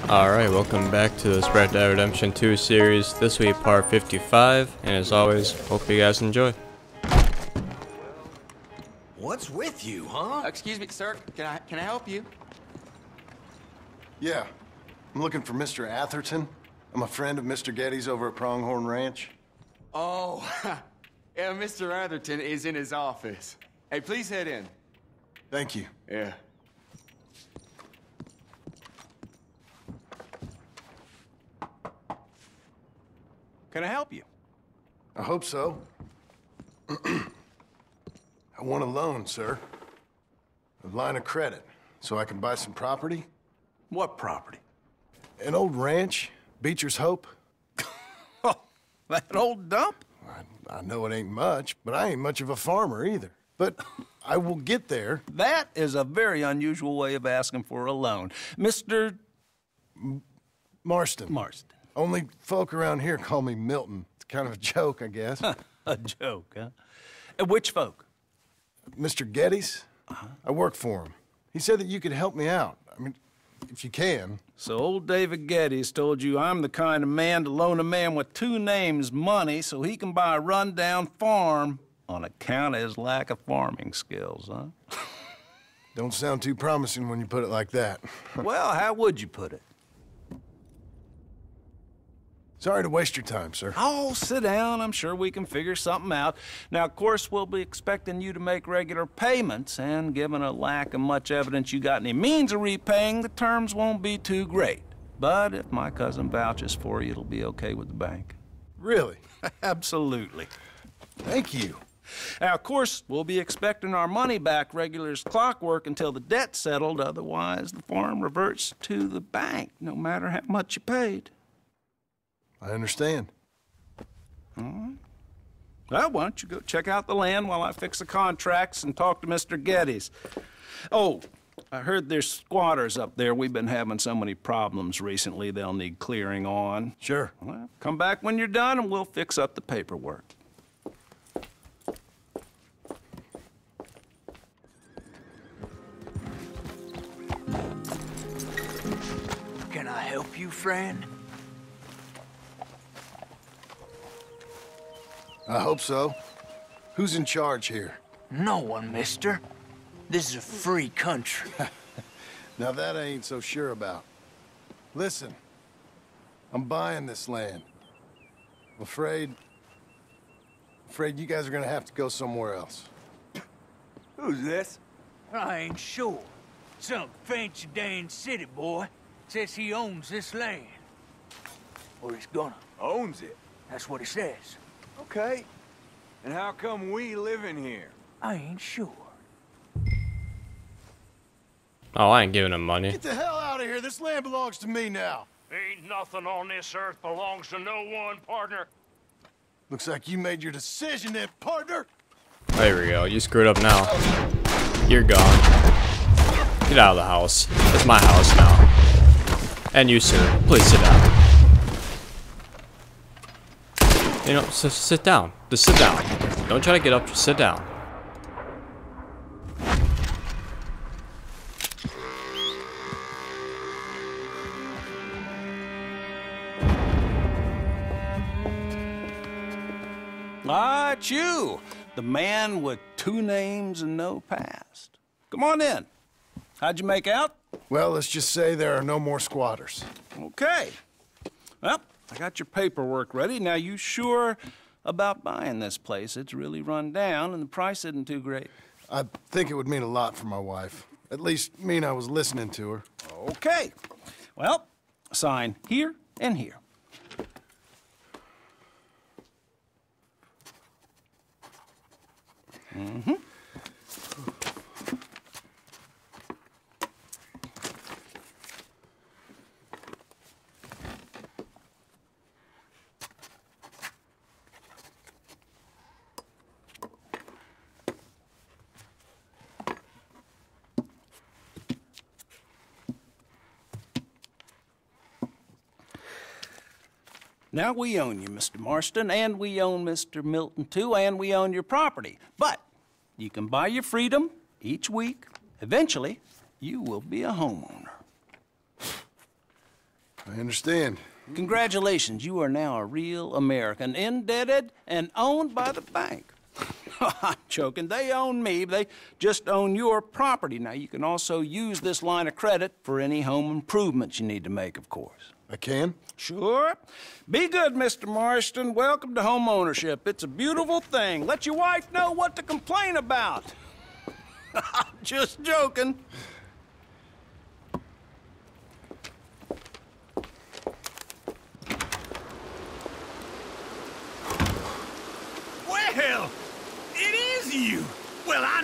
Alright, welcome back to the Red Dead Redemption 2 series. This week part 55, and as always, hope you guys enjoy. What's with you, huh? Excuse me, sir. Can I help you? Yeah. I'm looking for Mr. Atherton. I'm a friend of Mr. Getty's over at Pronghorn Ranch. Oh, yeah, Mr. Atherton is in his office. Hey, please head in. Thank you. Yeah. Can I help you? I hope so. I want a loan, sir. A line of credit, so I can buy some property. What property? An old ranch, Beecher's Hope. Oh, that old dump? I know it ain't much, but I ain't much of a farmer either. But I will get there. That is a very unusual way of asking for a loan. Mr. Marston. Marston. Only folk around here call me Milton. It's kind of a joke, I guess. A joke, huh? And which folk? Mr. Getty's? I work for him. He said that you could help me out. I mean, if you can. So old David Getty's told you I'm the kind of man to loan a man with two names money so he can buy a rundown farm on account of his lack of farming skills, huh? Don't sound too promising when you put it like that. Well, how would you put it? Sorry to waste your time, sir. Oh, sit down. I'm sure we can figure something out. Now, of course, we'll be expecting you to make regular payments, and given a lack of much evidence you got any means of repaying, the terms won't be too great. But if my cousin vouches for you, it'll be okay with the bank. Really? Absolutely. Thank you. Now, of course, we'll be expecting our money back regular as clockwork until the debt's settled. Otherwise, the farm reverts to the bank, no matter how much you paid. I understand. All right. Well, why don't you go check out the land while I fix the contracts and talk to Mr. Getty's. Oh, I heard there's squatters up there. We've been having so many problems recently, they'll need clearing on. Sure. Well, come back when you're done and we'll fix up the paperwork. Can I help you, friend? I hope so. Who's in charge here? No one, mister. This is a free country. Now that I ain't so sure about. Listen, I'm buying this land. I'm afraid you guys are gonna have to go somewhere else. Who's this? I ain't sure. Some fancy Dan city boy says he owns this land. Or he's gonna. Owns it. That's what he says. Okay. And how come we live in here? I ain't sure. Oh, I ain't giving him money. Get the hell out of here! This land belongs to me now! Ain't nothing on this earth belongs to no one, partner. Looks like you made your decision then, partner! There we go, you screwed up now. You're gone. Get out of the house. It's my house now. And you, sir, please sit down. You know, sit down. Just sit down. Don't try to get up, just sit down. Ah, it's you, the man with two names and no past. Come on in. How'd you make out? Well, let's just say there are no more squatters. Okay. Well, I got your paperwork ready. Now, you sure about buying this place? It's really run down, and the price isn't too great. I think it would mean a lot for my wife. At least mean I was listening to her. Okay. Well, sign here and here. Mm-hmm. Now, we own you, Mr. Marston, and we own Mr. Milton, too, and we own your property. But you can buy your freedom each week. Eventually, you will be a homeowner. I understand. Congratulations, you are now a real American, indebted and owned by the bank. I'm joking. They own me. They just own your property. Now, you can also use this line of credit for any home improvements you need to make, of course. I can? Sure. Be good, Mr. Marston. Welcome to home ownership. It's a beautiful thing. Let your wife know what to complain about. Just joking. Well, it is you. Well, I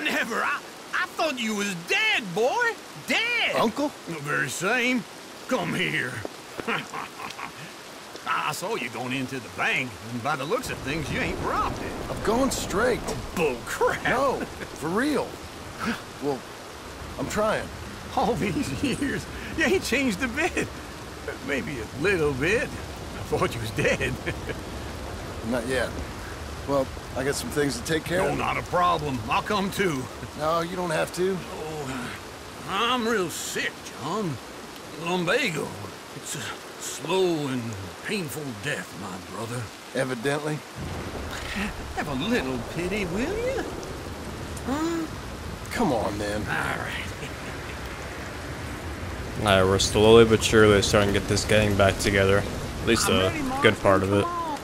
thought you was dead, boy. Dead. Uncle? The very same. Come here. I saw you going into the bank, and by the looks of things, you ain't robbed it. I'm going straight. Bull crap. No, for real. Well, I'm trying. All these years, you ain't changed a bit. Maybe a little bit. I thought you was dead. Not yet. Well, I got some things to take care No, of. not a problem. I'll come too. No, you don't have to. Oh, I'm real sick, John. Lumbago. It's a slow and painful death, my brother. Evidently. Have a little pity, will you? Huh? Come on, then. All right. Alright, we're slowly but surely starting to get this gang back together. At least I'm a ready, Mark. good part of it. Come on.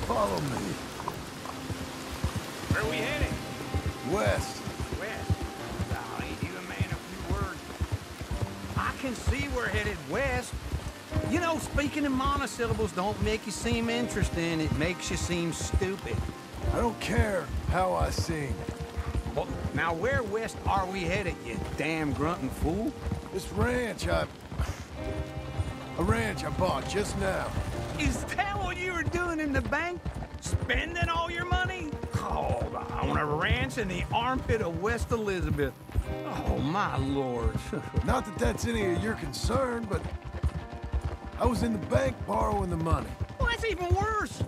Follow me. Where are we heading? West. West. Oh, ain't you a man of few words? I can see we're headed west. You know, speaking in monosyllables don't make you seem interesting. It makes you seem stupid. I don't care how I sing. Well, now where west are we headed, you damn grunting fool? This ranch a ranch I bought just now. Is that what you were doing in the bank? Spending all your money? Oh, I want a ranch in the armpit of West Elizabeth. Oh, my lord. Not that that's any of your concern, but I was in the bank borrowing the money. Well, that's even worse.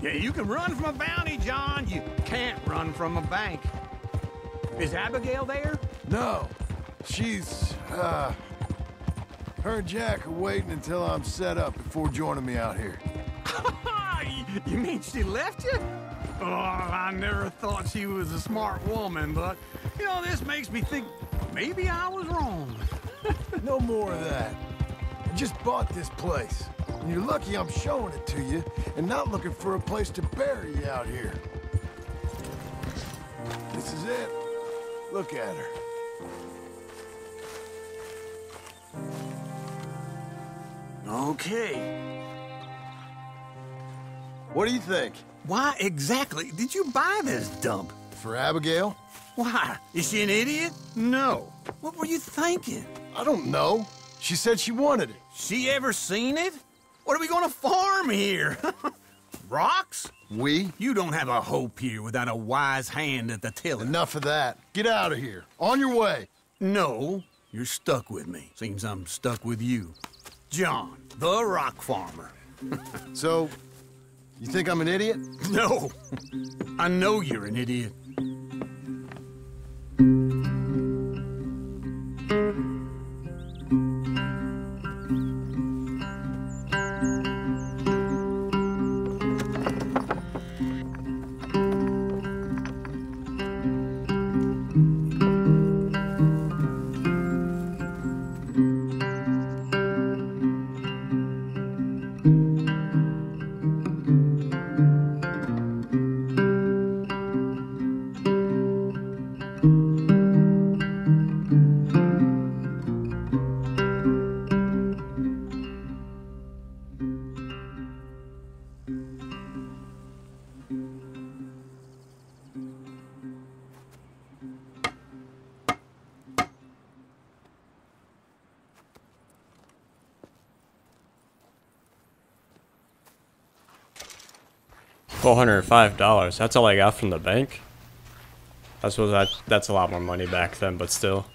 Yeah, you can run from a bounty, John. You can't run from a bank. Is Abigail there? No, she's, her and Jack are waiting until I'm set up before joining me out here. You mean she left you? Oh, I never thought she was a smart woman, but, you know, this makes me think maybe I was wrong. No more of that. I just bought this place. And you're lucky I'm showing it to you and not looking for a place to bury you out here. This is it. Look at her. Okay. What do you think? Why exactly did you buy this dump? For Abigail? Why? Is she an idiot? No. What were you thinking? I don't know. She said she wanted it. She ever seen it? What are we gonna farm here? Rocks? We? You don't have a hope here without a wise hand at the tiller. Enough of that. Get out of here. On your way. No, you're stuck with me. Seems I'm stuck with you. John, the rock farmer. So, you think I'm an idiot? No, I know you're an idiot. $405. That's all I got from the bank. I suppose that's a lot more money back then, but still.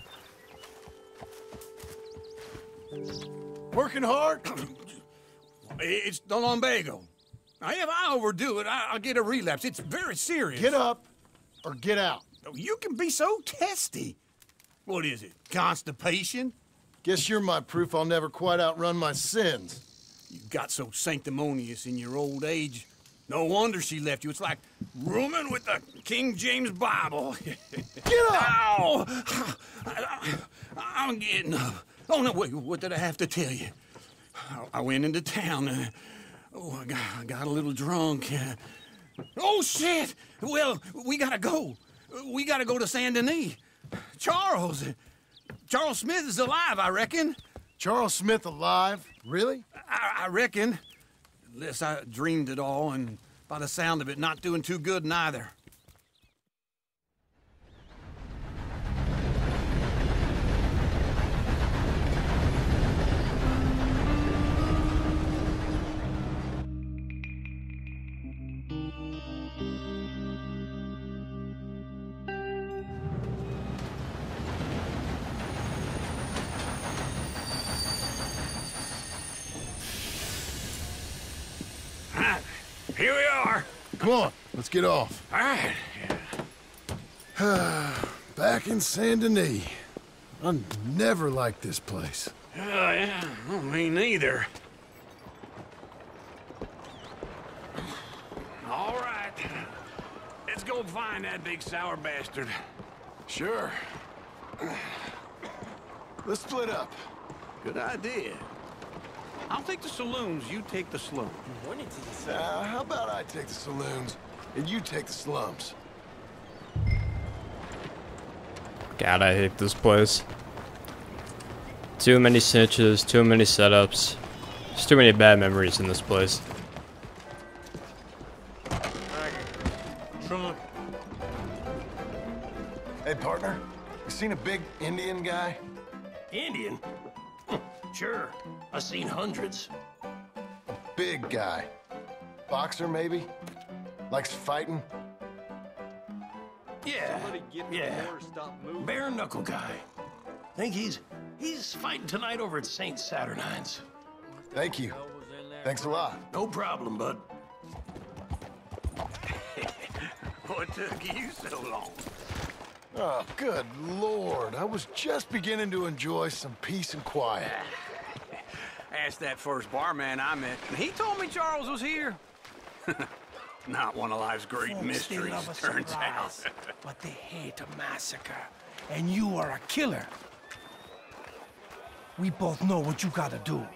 Working hard? It's the lumbago. If I overdo it, I'll get a relapse. It's very serious. Get up or get out. You can be so testy. What is it? Constipation? Guess you're my proof I'll never quite outrun my sins. You got so sanctimonious in your old age. No wonder she left you. It's like rooming with the King James Bible. Get up! Ow! I'm getting up. Oh, no, wait, what did I have to tell you? I went into town. I got a little drunk. Oh, shit! Well, we gotta go. We gotta go to Saint Denis. Charles Smith is alive, I reckon. Charles Smith alive? Really? I reckon. Unless I dreamed it all, and by the sound of it, not doing too good neither. Here we are. Come on, let's get off. All right. Back in Saint Denis. I never liked this place. Yeah, well, me neither. All right. Let's go find that big sour bastard. Sure. Let's split up. Good idea. I'll take the saloons, you take the slums. How about I take the saloons and you take the slums? God, I hate this place. Too many snitches, too many setups. There's too many bad memories in this place. Trunk. Hey, partner, you seen a big Indian guy? Indian? Sure. I've seen hundreds. Big guy. Boxer, maybe? Likes fighting? Yeah. Bare knuckle guy. Think he's fighting tonight over at St. Saturnine's. Thank you. Thanks a lot. No problem, bud. What took you so long? Oh, good Lord. I was just beginning to enjoy some peace and quiet. Asked that first barman I met, and he told me Charles was here. Not one of life's great mysteries, turns out. But they hate a massacre, and you are a killer. We both know what you gotta do.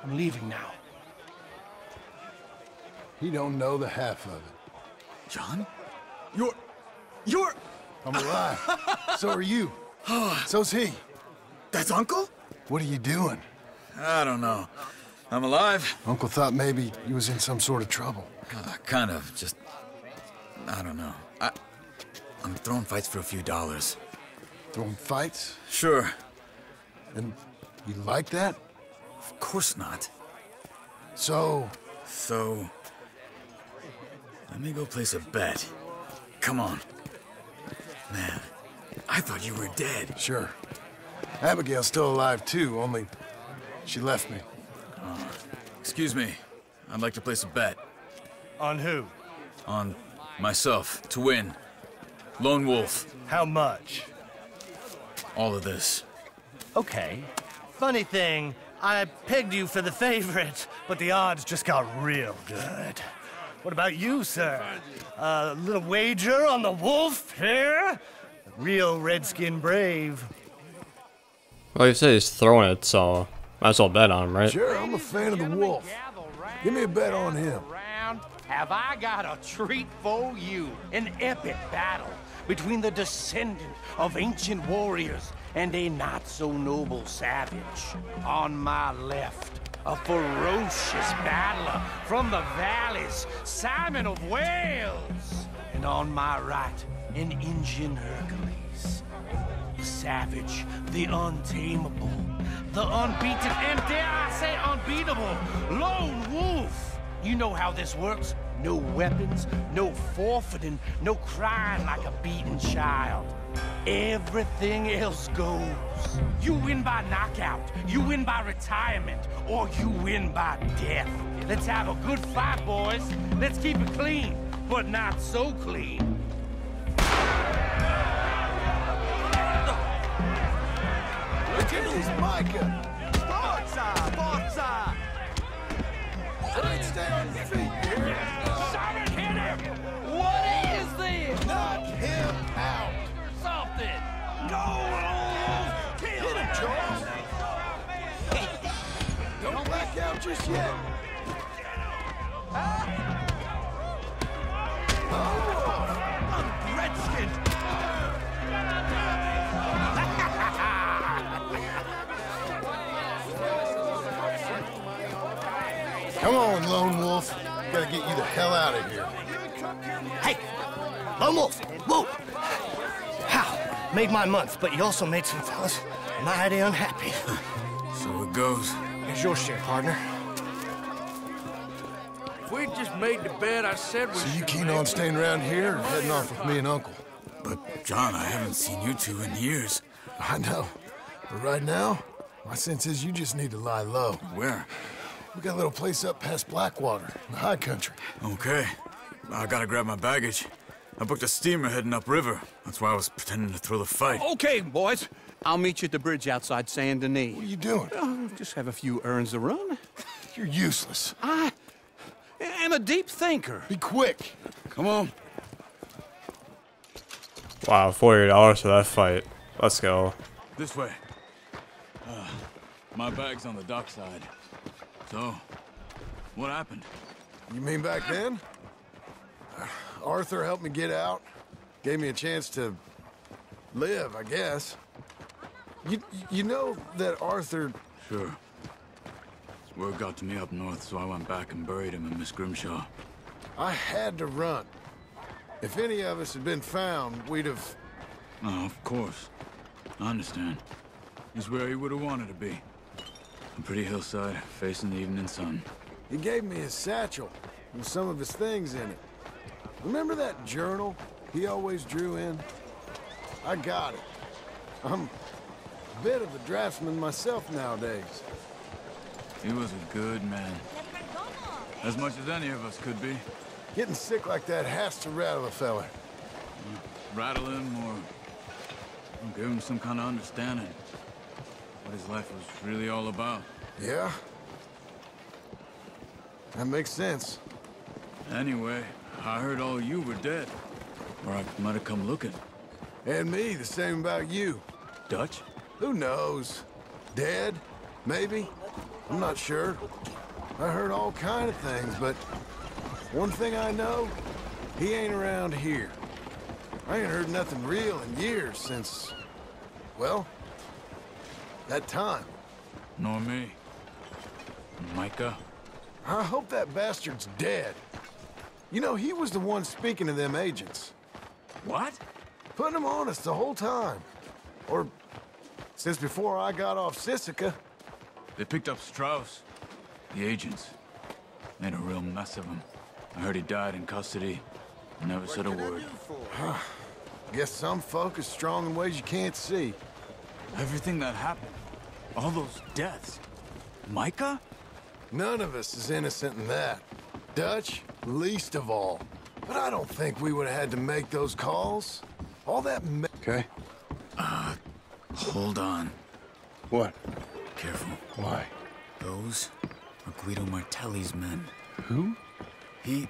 I'm leaving now. He don't know the half of it. John? You're... I'm alive. So are you. So's he. That's Uncle? What are you doing? I don't know. I'm alive. Uncle thought maybe he was in some sort of trouble. Kind of, just... I don't know. I'm throwing fights for a few dollars. Throwing fights? Sure. And you like that? Of course not. So, let me go place a bet. Come on. Man, I thought you were dead. sure. Abigail's still alive too, only she left me. Excuse me. I'd like to place a bet. On who? On myself, to win. Lone Wolf. How much? All of this. Okay. Funny thing, I pegged you for the favorite, but the odds just got real good. What about you, sir? A little wager on the wolf here? Real redskin brave. Well, you say he's throwing it, so might as well bet on him, right? Sure, I'm a fan of the wolf. Give me a bet on him. Have I got a treat for you? An epic battle between the descendant of ancient warriors and a not-so-noble savage. On my left, a ferocious battler from the valleys, Simon of Wales. And on my right, an Indian Hercules. The savage, the untamable, the unbeaten, and dare I say unbeatable, Lone Wolf. You know how this works. No weapons, no forfeiting, no crying like a beaten child. Everything else goes. You win by knockout, you win by retirement, or you win by death. Let's have a good fight, boys. Let's keep it clean, but not so clean. He's Micah! Forza! Forza! Alright, stay on your feet, dear. Simon, hit him! What is this? Knock him out! Something! Go! Kill Hit him, Charles! Don't back out just yet. Redskin! Come on, Lone Wolf. Gotta get you the hell out of here. Hey, Lone Wolf, whoa! How? Made my month, but you also made some fellas mighty unhappy. So it goes. Here's your share, partner. If we'd just made the bed I said we So you should keen make. on staying around here or heading off with me and Uncle? But, John, I haven't seen you two in years. I know. But right now, my sense is you just need to lie low. Where? We got a little place up past Blackwater, in the high country. Okay. I gotta grab my baggage. I booked a steamer heading upriver. That's why I was pretending to throw the fight. Okay, boys. I'll meet you at the bridge outside Saint Denis. What are you doing? Just have a few errands to run. You're useless. I am a deep thinker. Be quick. Come on. Wow, $40 for that fight. Let's go. This way. My bag's on the dockside. So, what happened? You mean back then? Arthur helped me get out. Gave me a chance to live, I guess. You know that Arthur... Sure. Word got to me up north, so I went back and buried him in Miss Grimshaw. I had to run. If any of us had been found, we'd have... Oh, of course. I understand. He's where he would have wanted to be. A pretty hillside, facing the evening sun. He gave me his satchel with some of his things in it. Remember that journal he always drew in? I got it. I'm a bit of a draftsman myself nowadays. He was a good man. As much as any of us could be. Getting sick like that has to rattle a fella. Rattle him or give him some kind of understanding. What his life was really all about. Yeah? That makes sense. Anyway, I heard all you were dead. Or I might have come looking. And me, the same about you. Dutch? Who knows? Dead? Maybe? I'm not sure. I heard all kind of things, but one thing I know, he ain't around here. I ain't heard nothing real in years since, well, that time. Nor me. Micah? I hope that bastard's dead. You know, he was the one speaking to them agents. What? Putting them on us the whole time. Or since before I got off Sisika. They picked up Strauss. The agents. Made a real mess of him. I heard he died in custody. Never said a word. Guess some folk is strong in ways you can't see. Everything that happened. All those deaths. Micah? None of us is innocent in that. Dutch, least of all. But I don't think we would have had to make those calls. All that Okay. Hold on. What? Careful. Why? Those are Guido Martelli's men. Who? He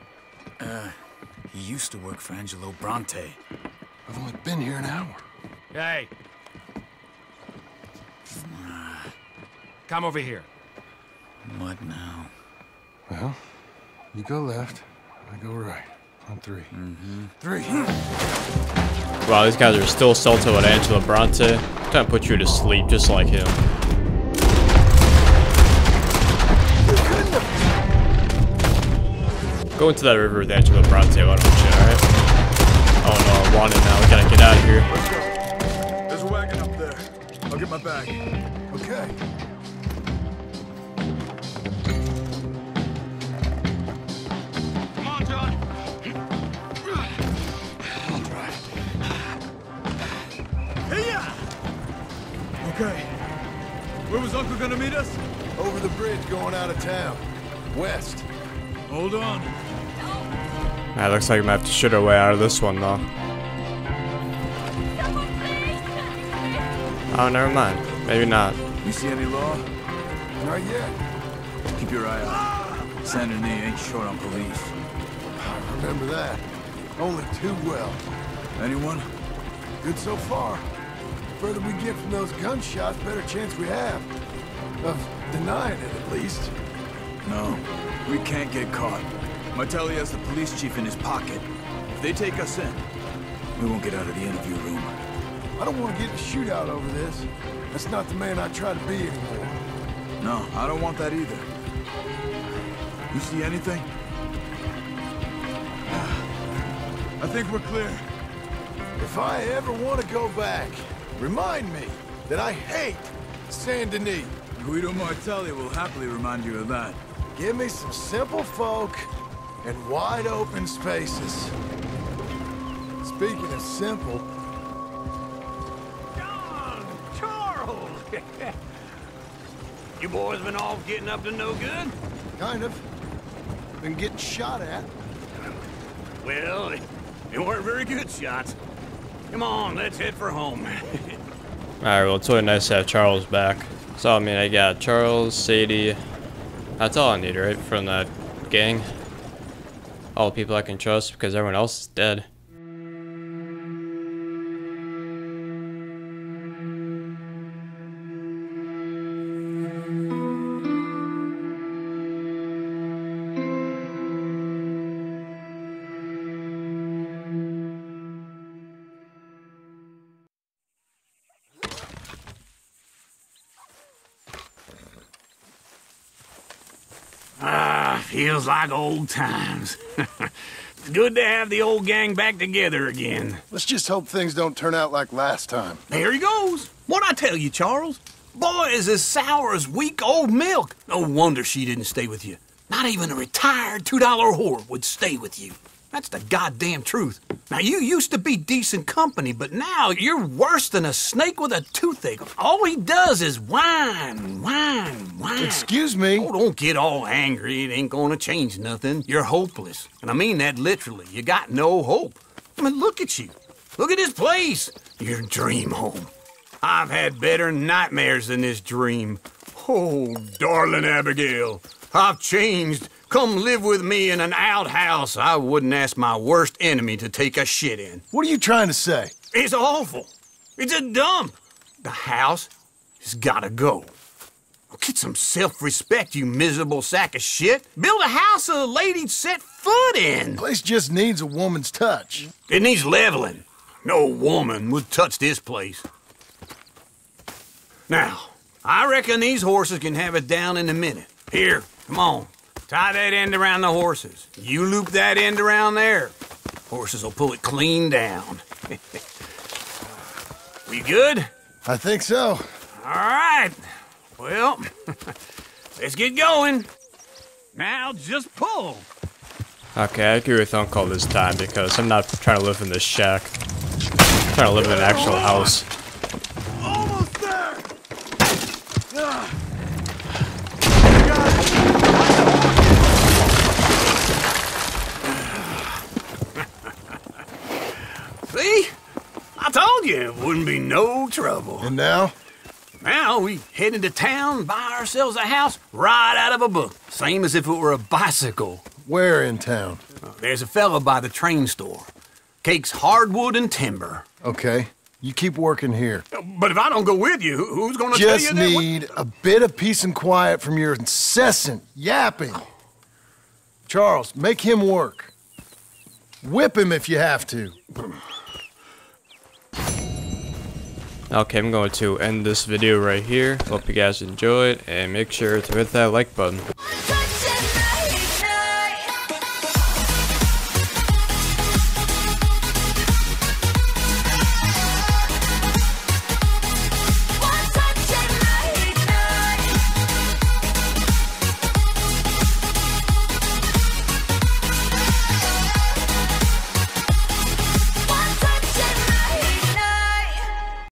used to work for Angelo Bronte. I've only been here an hour. Hey. Come over here. What now? Well, you go left, I go right. On three. Three. Wow, these guys are still salted with Angelo Bronte. Trying to put you to sleep just like him. Go into that river with Angelo Bronte, why don't you, alright? Oh no, I'm wanted now. We gotta get out of here. Let's go. There's a wagon up there. I'll get my bag. Okay. Come on, John. Okay. Where was Uncle gonna meet us? Over the bridge going out of town. West. Hold on. That looks like we might have to shoot our way out of this one though. Oh, never mind. Maybe not. You see any law? Not yet. Keep your eye out. Saint Denis ain't short on police. I remember that. Only too well. Anyone? Good so far. Further we get from those gunshots, better chance we have. Of denying it, at least. No, we can't get caught. Martelli has the police chief in his pocket. If they take us in, we won't get out of the interview room. I don't want to get in a shootout over this. That's not the man I try to be anymore. No, I don't want that either. You see anything? I think we're clear. If I ever want to go back, remind me that I hate Saint Denis. Guido Martelli will happily remind you of that. Give me some simple folk and wide open spaces. Speaking of simple... John! Charles! You boys been all getting up to no good? Kind of. Been getting shot at. Well, they weren't very good shots. Come on, let's head for home. Alright, well, it's really nice to have Charles back. So, I mean, I got Charles, Sadie. That's all I need, right? From that gang. All the people I can trust because everyone else is dead. Feels like old times. It's good to have the old gang back together again. Let's just hope things don't turn out like last time. There he goes. What'd I tell you, Charles? Boy is as sour as weak old milk. No wonder she didn't stay with you. Not even a retired $2 whore would stay with you. That's the goddamn truth. Now, you used to be decent company, but now you're worse than a snake with a toothache. All he does is whine, whine, whine. Excuse me? Oh, don't get all angry. It ain't gonna change nothing. You're hopeless. And I mean that literally. You got no hope. I mean, look at you. Look at this place. Your dream home. I've had better nightmares than this dream. Oh, darling Abigail, I've changed. Come live with me in an outhouse I wouldn't ask my worst enemy to take a shit in. What are you trying to say? It's awful. It's a dump. The house has gotta go. Get some self-respect, you miserable sack of shit. Build a house a lady'd set foot in. The place just needs a woman's touch. It needs leveling. No woman would touch this place. Now, I reckon these horses can have it down in a minute. Here, come on. Tie that end around the horses. You loop that end around there. Horses will pull it clean down. We good? I think so. All right. Well, let's get going. Now just pull. Okay, I agree with Uncle this time because I'm not trying to live in this shack. I'm trying to live in an actual house. Almost there! See? I told you it wouldn't be no trouble. And now? Now we head into town, buy ourselves a house right out of a book. Same as if it were a bicycle. Where in town? There's a fella by the train store. Cakes hardwood and timber. Okay. You keep working here. But if I don't go with you, who's gonna tell you Just that? need a bit of peace and quiet from your incessant yapping. Charles, make him work. Whip him if you have to. Okay, I'm going to end this video right here. Hope you guys enjoyed, and make sure to hit that like button.